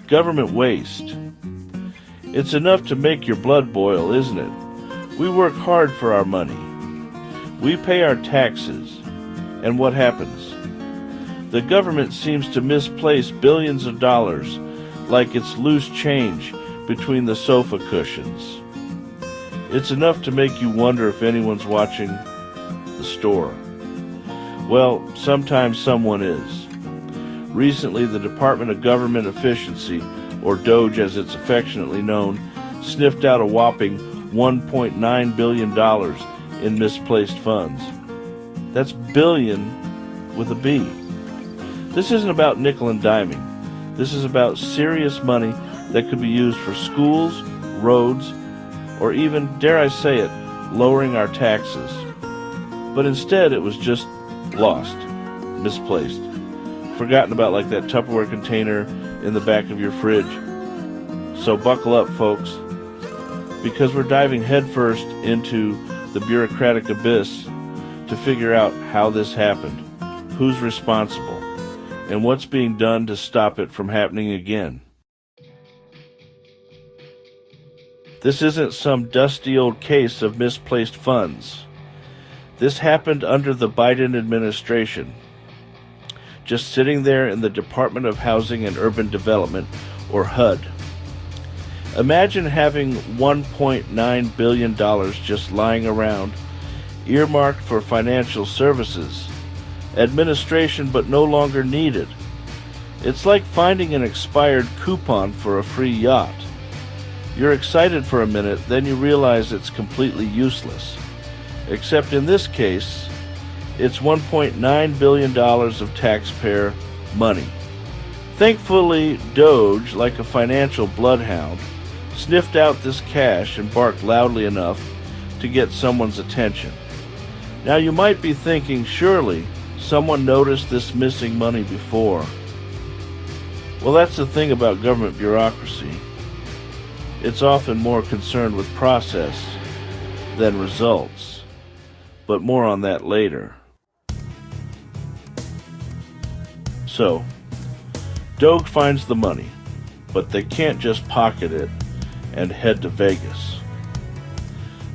Government waste. It's enough to make your blood boil, isn't it? We work hard for our money. We pay our taxes. And what happens? The government seems to misplace billions of dollars like it's loose change between the sofa cushions. It's enough to make you wonder if anyone's watching the store. Well, sometimes someone is. Recently, the Department of Government Efficiency, or DOGE as it's affectionately known, sniffed out a whopping $1.9 billion in misplaced funds. That's billion with a B. This isn't about nickel and diming. This is about serious money that could be used for schools, roads, or even, dare I say it, lowering our taxes. But instead it was just lost, misplaced, forgotten about like that Tupperware container in the back of your fridge. So buckle up, folks, because we're diving headfirst into the bureaucratic abyss to figure out how this happened, who's responsible, and what's being done to stop it from happening again. This isn't some dusty old case of misplaced funds. This happened under the Biden administration, just sitting there in the Department of Housing and Urban Development, or HUD. Imagine having $1.9 billion just lying around, earmarked for financial services, administration but no longer needed. It's like finding an expired coupon for a free yacht. You're excited for a minute, then you realize it's completely useless. Except in this case, it's $1.9 billion of taxpayer money. Thankfully, DOGE, like a financial bloodhound, sniffed out this cash and barked loudly enough to get someone's attention. Now you might be thinking, surely someone noticed this missing money before. Well, that's the thing about government bureaucracy. It's often more concerned with process than results, but more on that later. So, DOGE finds the money, but they can't just pocket it and head to Vegas.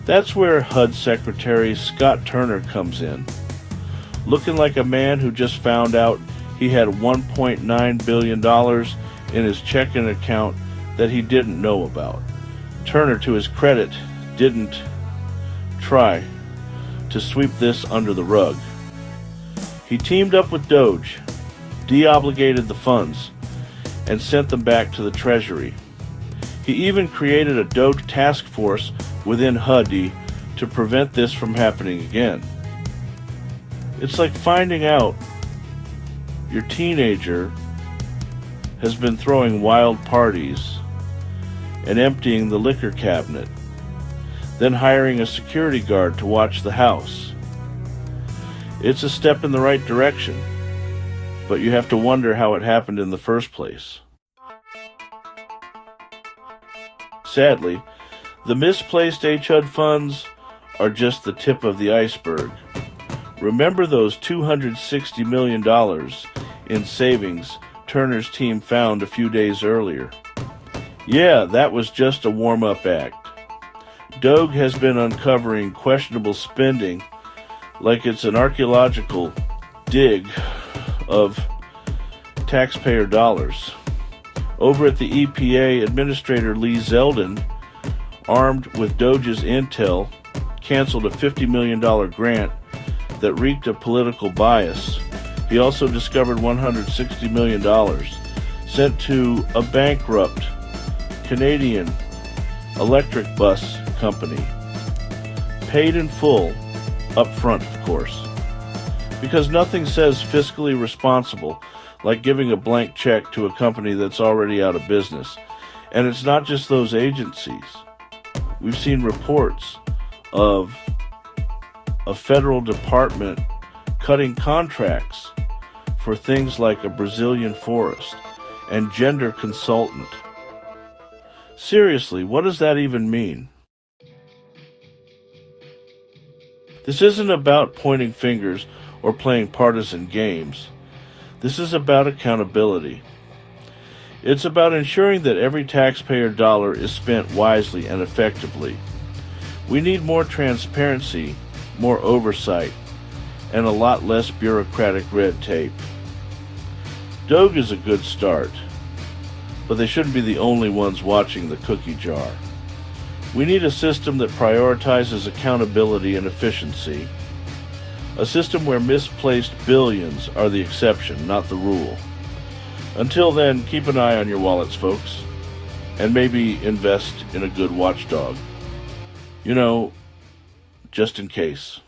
That's where HUD Secretary Scott Turner comes in, looking like a man who just found out he had $1.9 billion in his checking account that he didn't know about. Turner, to his credit, didn't try to sweep this under the rug. He teamed up with DOGE, deobligated the funds, and sent them back to the Treasury. He even created a DOGE task force within HUD to prevent this from happening again. It's like finding out your teenager has been throwing wild parties and emptying the liquor cabinet, then hiring a security guard to watch the house. It's a step in the right direction, but you have to wonder how it happened in the first place. Sadly, the misplaced HUD funds are just the tip of the iceberg. Remember those $260 million in savings Turner's team found a few days earlier? Yeah, that was just a warm-up act. DOGE has been uncovering questionable spending like it's an archaeological dig of taxpayer dollars. Over at the EPA, Administrator Lee Zeldin, armed with DOGE's intel, canceled a $50 million grant that reeked of political bias. He also discovered $160 million sent to a bankrupt Canadian electric bus company, paid in full, up front of course, because nothing says fiscally responsible like giving a blank check to a company that's already out of business. And it's not just those agencies. We've seen reports of a federal department cutting contracts for things like a Brazilian forest and gender consultant. Seriously, what does that even mean? This isn't about pointing fingers or playing partisan games. This is about accountability. It's about ensuring that every taxpayer dollar is spent wisely and effectively. We need more transparency, more oversight, and a lot less bureaucratic red tape. DOGE is a good start, but they shouldn't be the only ones watching the cookie jar. We need a system that prioritizes accountability and efficiency, a system where misplaced billions are the exception, not the rule. Until then, keep an eye on your wallets, folks, and maybe invest in a good watchdog. You know, just in case.